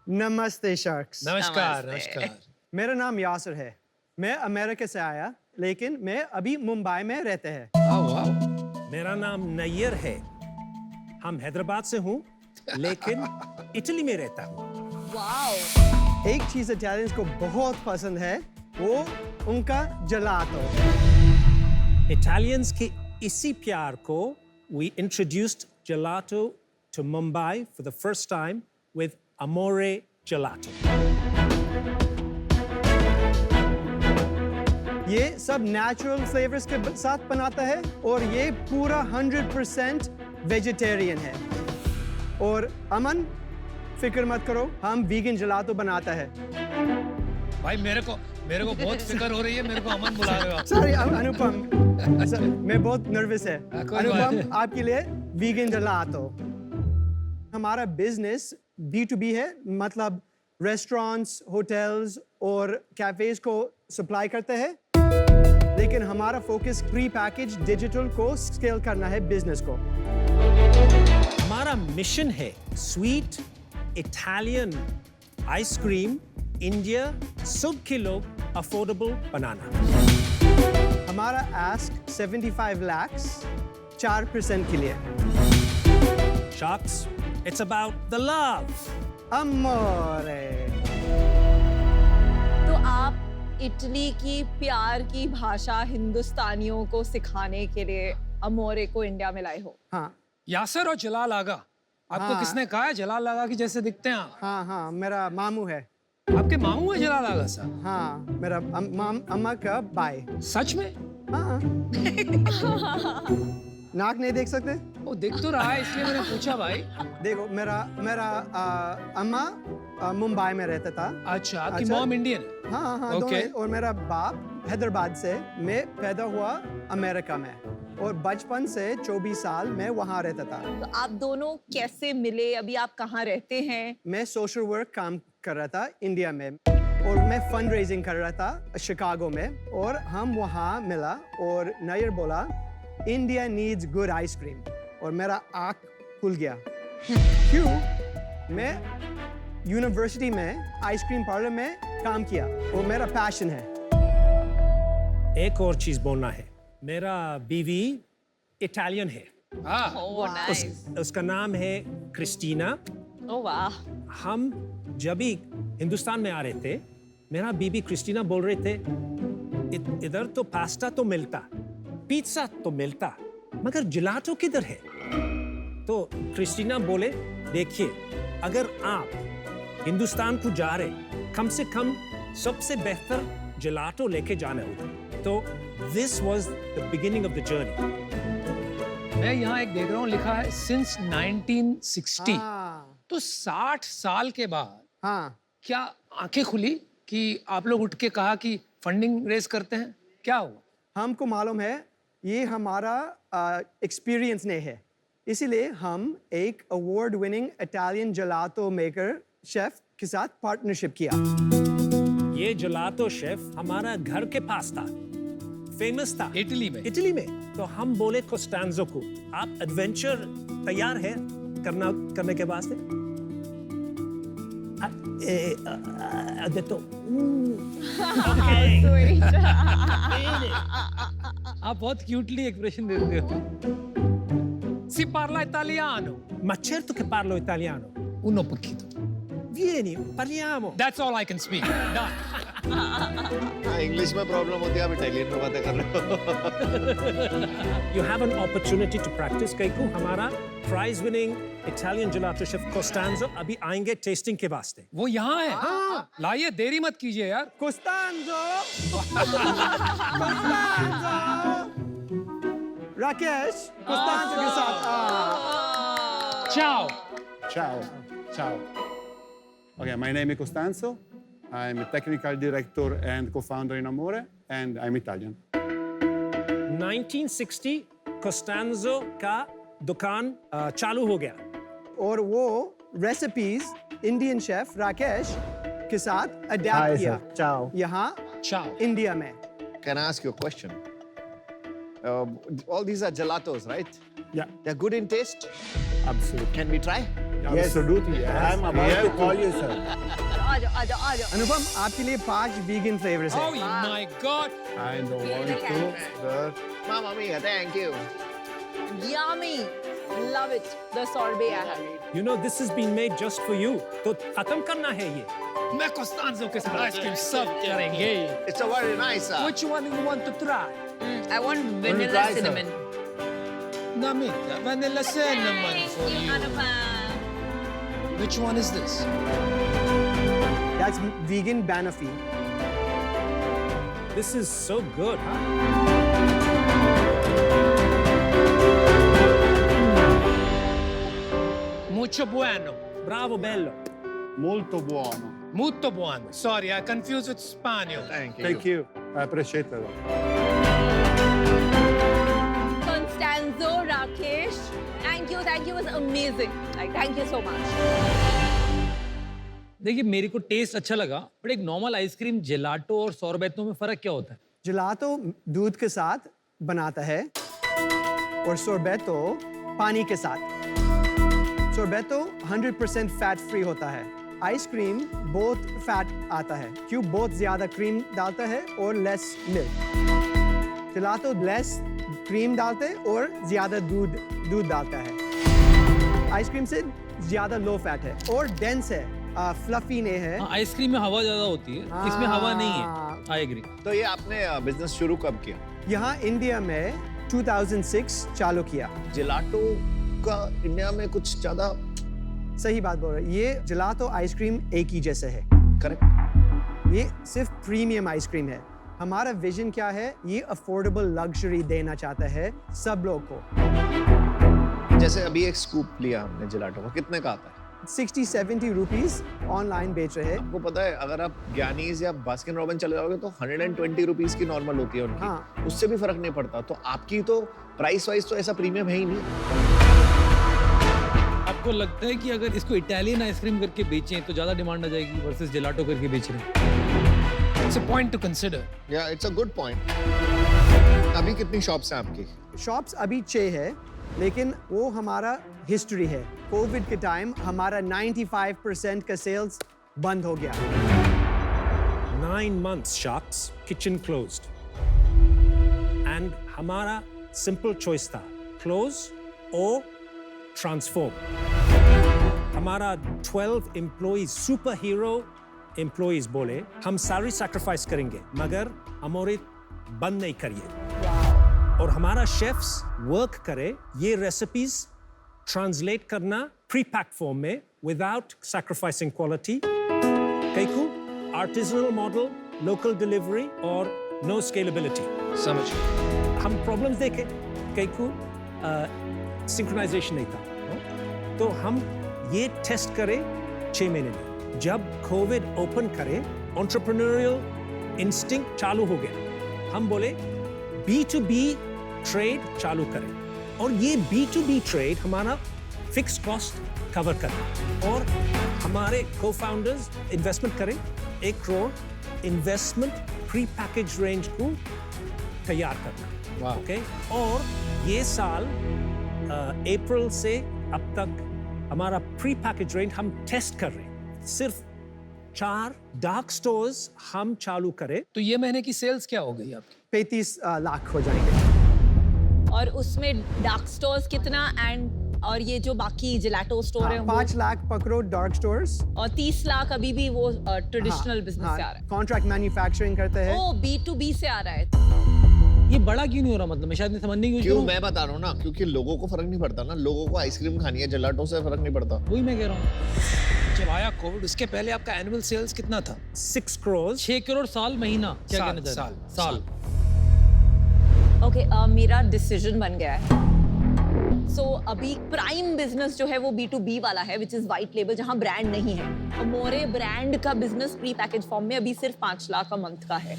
नमस्ते शख्स। नमस्कार नमस्ते। नमस्कार। मेरा नाम यासर है। मैं अमेरिका से आया, लेकिन मैं अभी मुंबई में रहते हैं। वाह। मेरा नाम नैयर है। हम हैदराबाद से हूँ, लेकिन इटली में रहता हूँ। वाओ। एक चीज इटालियंस को बहुत पसंद है, वो उनका जलातो। इटालियंस के इसी प्यार को we introduced gelato to Mumbai for the first time with Amore Gelato. ये सब नेचुरल फ्लेवर्स के साथ बनाता है और ये पूरा 100% वेजिटेरियन है। और अमन, फिक्र मत करो, हम वीगन जलातो बनाता है। भाई मेरे को बहुत फिक्र हो रही है, मेरे को अमन बुला रहे हो आप। सॉरी अनुपम, मैं बहुत नर्वस है। कोई बात नहीं। अनुपम, आपके लिए वीगन जलातो। हमारा बिजनेस B2B है, मतलब रेस्टोरेंट्स, होटल्स और कैफेज को सप्लाई करते हैं, लेकिन हमारा फोकस प्री पैकेज डिजिटल को स्केल करना है बिजनेस को। हमारा मिशन है स्वीट इटालियन आइसक्रीम इंडिया सबके लोग अफोर्डेबल बनाना। हमारा आस्क 75 lakhs 4% के लिए। Sharks, it's about the love. अमोरे। तो आप इटली की प्यार की भाषा हिंदुस्तानियों को सिखाने के लिए अमोरे को इंडिया में लाए हो। हाँ यासर और जलाल आगा, आपको हाँ। किसने कहा है जलाल आगा की जैसे दिखते हैं आप? हाँ, मेरा मामू है। आपके मामू है जलाल आगा साहब? हाँ, मेरा अम्मा का भाई। सच में? हाँ। नाक नहीं देख सकते? वो दिख तो रहा है, इसलिए मैंने पूछा भाई। देखो, मेरा अम्मा मुंबई में रहता था। अच्छा, आपकी अच्छा। मॉम इंडियन है? हाँ, Okay. दोनों। और मेरा बाप हैदराबाद से। मैं पैदा हुआ अमेरिका में और बचपन से 24 साल मैं वहाँ रहता था। तो आप दोनों कैसे मिले? अभी आप कहाँ रहते हैं? मैं सोशल वर्क काम कर रहा था इंडिया में और मैं फंड रेजिंग कर रहा था शिकागो में, और हम वहाँ मिला और नैयर बोला इंडिया नीड्स गुड आइसक्रीम, और मेरा आँख खुल गया। क्यों? मैं यूनिवर्सिटी में आइसक्रीम पार्लर में काम किया और मेरा पैशन है। एक और चीज बोलना है, मेरा बीवी इटालियन है। हाँ। Oh nice. उसका नाम है क्रिस्टीना। ओह वाह। हम जब भी हिंदुस्तान में आ रहे थे, मेरा बीबी क्रिस्टीना बोल रहे थे इधर तो पास्ता तो मिलता, पिज्जा तो मिलता, मगर जिलाटो किधर है? तो क्रिस्टीना बोले देखिए, अगर आप हिंदुस्तान को जा रहे, कम से कम सबसे बेहतर जिलाटो लेके जाना होगा। तो this was the beginning of the journey. मैं यहाँ एक देख रहा हूँ, लिखा है सिंस 1960। हाँ, तो 60 साल के बाद हाँ। क्या आंखें खुली कि आप लोग उठ के कहा कि फंडिंग रेज करते हैं? क्या हुआ? हमको मालूम है ये हमारा एक्सपीरियंस नहीं है, इसीलिए हम एक award winning Italian gelato maker chef के साथ पार्टनरशिप किया। ये जलातो शेफ हमारा घर के पास था, फेमस था इटली में? इटली में। तो हम बोले कोस्टांजो को, आप एडवेंचर तैयार है करने के वास्ते? तो आप बहुत क्यूटली एक्सप्रेशन देते हो। Si parla italiano? Ma certo che parlo italiano. Uno pochino. Vieni, parliamo. That's all I can speak. Done. हाँ, इंग्लिश में प्रॉब्लम होती है, आप इटालियन में बातें कर रहे हो। You have an opportunity to practice. Kaiku, हमारा prize winning Italian gelato chef Costanzo अभी आएंगे टेस्टिंग के वास्ते। वो यहाँ है? हाँ। लाइए, देरी मत कीजिए यार। कोस्टांजो! कोस्टांजो! राकेश, कोस्टांजो के साथ। Ciao. Ciao, ciao. Okay, my name is Costanzo. I'm a technical director and co-founder in Amore, and I'm Italian. 1960 Costanzo का दुकान चालू हो गया। और वो रेसिपीज इंडियन शेफ राकेश के साथ Hi, अडैप्ट किया sir. Ciao. यहाँ Ciao. इंडिया में। Can I ask you a question? All these are gelatos, right? Yeah, They're good in taste. absolutely. Can we try? Absolutely. I'm about to call you, sir. आ जाओ अनुपम, आपके लिए 5 vegan flavors Oh हैं। my God! I don't want to, sir. Mamma mia, thank you. yummy love it the sorbet I have You know, this has been made just for you. तो खत्म करना है ये. मैं कोस्तांजो के साथ आइसक्रीम सर्व करेंगे. It's a very nice. Which one you want to try? I want you vanilla try, sir? cinnamon Namita, vanilla cinnamon for you. Anupam. Which one is this? That's vegan banoffee. This is so good, huh? Mucho bueno. Bravo, bello. Molto buono. Molto buono. Sorry, I confused with Spanish. Thank you. Thank you. I appreciate it. Constanzo, Rakesh, thank you it was amazing like thank you so much देखिए मेरे को test अच्छा लगा but एक normal ice cream gelato और सोरबेतो में फर्क क्या होता है? Gelato दूध के साथ बनाता है और sorbetto पानी के साथ। Sorbetto 100% फैट फ्री होता है। आइसक्रीम बहुत फैट आता है क्यों बहुत ज्यादा क्रीम डालता है और less milk. Gelato less cream डालते हैं और ज्यादा दूध डालता है। आइसक्रीम से ज्यादा लो फैट है और डेंस है, फ्लफी नहीं है। आइसक्रीम में हवा ज्यादा होती है, इसमें हवा नहीं है। I agree. तो ये आपने बिजनेस शुरू कब किया? यहाँ इंडिया में 2006 चालू किया। जिलाटो का इंडिया में कुछ ज्यादा सही बात बोल रहे, ये जिलातो आइसक्रीम एक ही जैसे है। करेक्ट। ये सिर्फ प्रीमियम आइसक्रीम है। हमारा विजन क्या है? ये अफोर्डेबल लग्जरी देना चाहता है सब लोग को। जैसे अभी एक स्कूप लिया हमने जिलाटो का, कितने का आता है? 60-70 रुपीस ऑनलाइन बेच रहे हैं। आपको पता है अगर आप ज्ञानीज या बास्किन रॉबिन चले जाओगे तो 120 रुपीस की नॉर्मल होती है उनकी। हाँ। उससे भी फर्क नहीं पड़ता। तो आपकी तो प्राइस वाइज तो ऐसा प्रीमियम है ही नहीं। आपको लगता है कि अगर इसको इटालियन आइसक्रीम करके बेचें तो ज्यादा डिमांड आ जाएगी वर्सेस जेलाटो करके बेच रहे हैं? It's a point two consider. या इट्स अ गुड पॉइंट। अभी कितनी शॉप्स हैं आपकी? शॉप्स अभी 6 है, लेकिन वो हमारा हिस्ट्री है। कोविड के टाइम हमारा 95% का सेल्स बंद हो गया। 9 months shops, kitchen closed. And हमारा simple choice था, close or transform. हमारा 12 employees, superhero employees बोले, हम सारी sacrifice करेंगे, मगर अमोरे बंद नहीं करिए। और हमारा शेफ्स वर्क करे ये रेसिपीज ट्रांसलेट करना प्री पैक फॉर्म में विदाउट सैक्रिफाइसिंग क्वालिटी। कैकू आर्टिसनल मॉडल, लोकल डिलीवरी और नो स्केलेबिलिटी। समझ हम प्रॉब्लम्स देखे, कैकू सिंक्रोनाइजेशन नहीं था, तो हम ये टेस्ट करें 6 महीने में। जब कोविड ओपन करे, एंटरप्रेन्योरियल इंस्टिंक्ट चालू हो गया। हम बोले B2B ट्रेड चालू करें और ये B2B ट्रेड हमारा फिक्स कॉस्ट कवर करे और हमारे को-फाउंडर्स इन्वेस्टमेंट करें 1 crore investment pre package range को तैयार करना। ओके, और ये साल अप्रैल से अब तक हमारा प्री पैकेज रेंज हम टेस्ट कर रहे हैं। सिर्फ 4 डार्क स्टोर्स हम चालू करें तो ये महीने की सेल्स क्या हो गई आपकी? 35 लाख हो जाएंगे। और उसमें डार्क स्टोर्स कितना एंड और ये जो बाकी जिलाटो स्टोर है 5 लाख पकड़ो डार्क स्टोर्स और 30 लाख अभी भी वो ट्रेडिशनल बिजनेस से आ रहा है। कॉन्ट्रैक्ट मैन्युफैक्चरिंग करते हैं। ओ B2B से आ रहा है। ये बड़ा क्यों नहीं हो रहा? मतलब मैं शायद नहीं समझने की क्यों? मैं बता रहा हूँ ना, क्योंकि लोगों को फर्क नहीं पड़ता ना। लोगों को आइसक्रीम खानी है, जिलाटो से फर्क नहीं पड़ता। वही मैं कह रहा हूँ। जब आया कोविड उसके पहले आपका एनुअल सेल्स कितना था? 6 करोड़ 6 करोड़ साल महीना क्या साल, कहना चाह रहे हैं? साल। ओके, मेरा डिसीजन बन गया है। सो अभी प्राइम बिजनेस जो है वो B2B वाला है, विच इज वाइट लेबल, जहां ब्रांड नहीं है। अमोरे ब्रांड का बिजनेस प्री पैकेज फॉर्म में अभी सिर्फ 5 लाख का मंथ का है।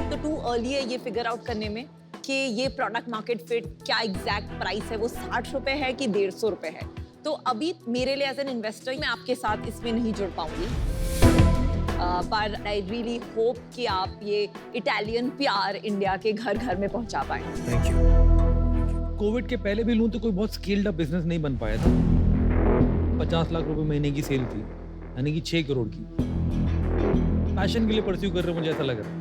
तो टू अर्ली है ये फिगर आउट करने में कि ये प्रोडक्ट मार्केट फिट क्या एग्जैक्ट प्राइस है, वो 60 रुपए है कि 150 रुपए है। तो अभी मेरे लिए एज एन इन्वेस्टर मैं आपके साथ इसमें नहीं जुड़ पाऊंगी, पर आई रियली होप कि आप ये इटालियन प्यार इंडिया के घर घर में पहुंचा पाएं। Thank you. कोविड के पहले भी लूं तो कोई बहुत स्केल्ड अप बिजनेस नहीं बन पाया था। 50 लाख रुपए महीने की सेल थी, यानी कि 6 करोड़ की। पैशन के लिए परस्यू कर रहे हो, मुझे ऐसा लग रहा है,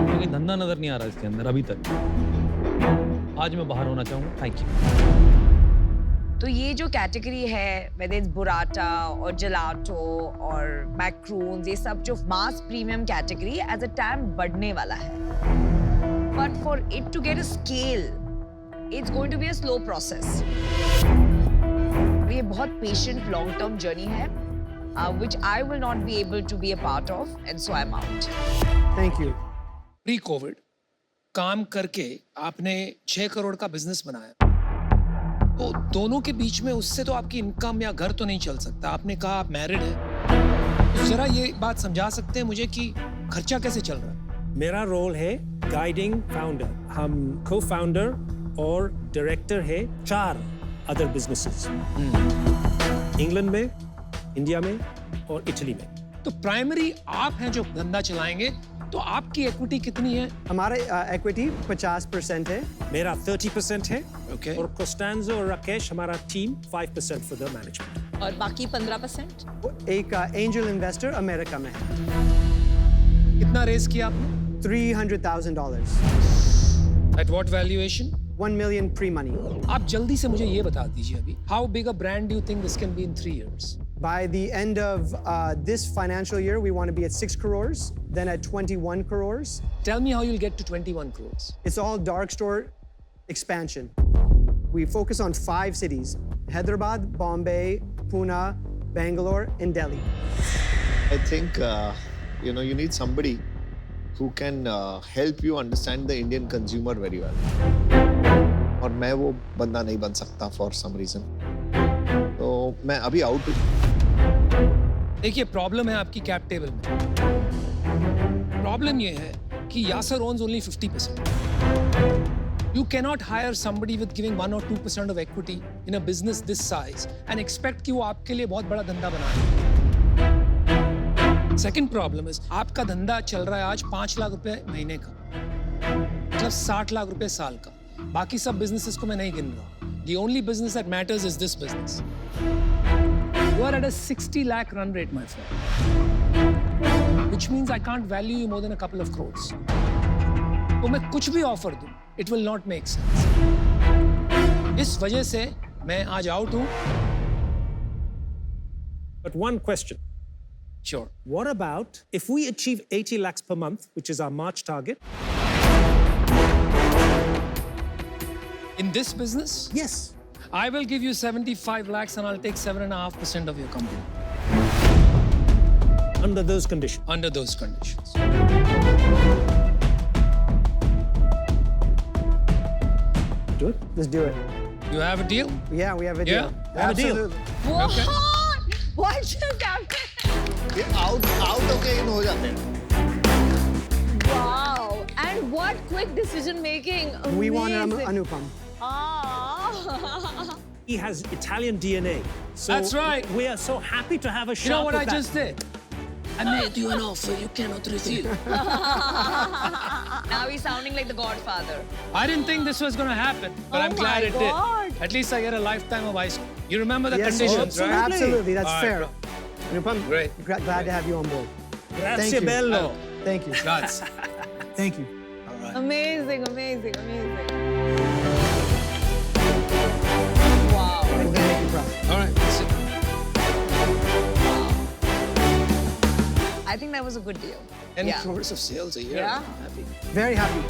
क्योंकि धंधा नजर नहीं आ रहा इसके अंदर अभी तक। आज मैं बाहर होना चाहूँगा। Thank you. तो ये जो कैटेगरी है, whether it's बुराटा और जलाटो और मैक्रून्स, ये सब जो mass premium category as a time बढ़ने वाला है, but for it to get a scale it's going to be a slow process. ये बहुत पेशेंट लॉन्ग टर्म जर्नी है which I will not be able to be a part of, and so I'm out. Thank you. Pre Covid काम करके आपने 6 करोड़ का business बनाया, तो दोनों के बीच में उससे तो आपकी इनकम या घर तो नहीं चल सकता। आपने कहा आप मैरिड है, तो जरा ये बात समझा सकते हैं मुझे कि खर्चा कैसे चल रहा है? मेरा रोल है गाइडिंग फाउंडर। हम को फाउंडर और डायरेक्टर है 4 अदर बिजनेसेस, इंग्लैंड में, इंडिया में और इटली में। तो प्राइमरी आप हैं जो धंधा चलाएंगे, तो आपकी इक्विटी कितनी है? हमारे इक्विटी 50% है। मेरा 30% है। Okay. और कोस्टेंजो और राकेश हमारा टीम 5% फॉर द मैनेजमेंट। और बाकी 15%? एक एंजल इन्वेस्टर अमेरिका में है। कितना रेज किया आपने? $300,000। At what valuation? 1 million pre-money. आप जल्दी से मुझे ये बता दीजिए अभी, how big a brand do you think this can be in 3 years? By the end of this financial year, we want to be at 6 crores, then at 21 crores. Tell me how you'll get to 21 crores. It's all dark store expansion. We focus on 5 cities: Hyderabad, Bombay, Pune, Bangalore, and Delhi. I think you need somebody who can help you understand the Indian consumer very well. और मैं वो बंदा नहीं बन सकता for some reason. तो मैं अभी आउट हूँ। देखिए, प्रॉब्लम है आपकी कैप टेबल में। प्रॉब्लम ये है कि यासर owns only 50%. You cannot hire somebody with giving 1 or 2% of equity in a business this size and expect कि वो आपके लिए बहुत बड़ा धंधा बना दे। Second problem is आपका धंधा चल रहा है आज 5 लाख रुपए महीने का, मतलब 60 लाख रुपए साल का। बाकी सब businesses को मैं नहीं गिन रहा। The only business that matters is this business. You are at a 60 lakh run rate, my friend. Which means I can't value you more than a couple of crores. तो मैं कुछ भी ऑफर दूं, it will not make sense. इस वजह से मैं आज आउट हूं। But one question. Sure. What about if we achieve 80 lakhs per month, which is our March target? In this business, Yes. I will give you 75 lakhs and I'll take 7.5% of your company Under those conditions. under those conditions. Do it. Let's do it. You have a deal? Yeah, we have a Yeah? deal. We have a deal. Absolutely. What? Okay. What just happened? ये out होके इन हो जाते हैं। Wow! And what quick decision making! We want Amazing. Anupam. Ah. He has Italian DNA. So That's right. We are so happy to have a shot. You know what I at that. just did? I made you an offer you cannot refuse. Now he's sounding like the Godfather. I didn't think this was going to happen, but Oh I'm glad my it God. did. At least I get a lifetime of ice cream. You remember the Yes, conditions, right? absolutely. That's All fair. right, Anupam, Great. glad to have you on board. Grazie Thank you. bello. Thank you. Guys. Thank you. Amazing, amazing, amazing. Wow. I'm gonna make you proud. All right. Sit. I think that was a good deal. 10 Yeah. crores of sales a year. Yeah. I'm happy. Very happy.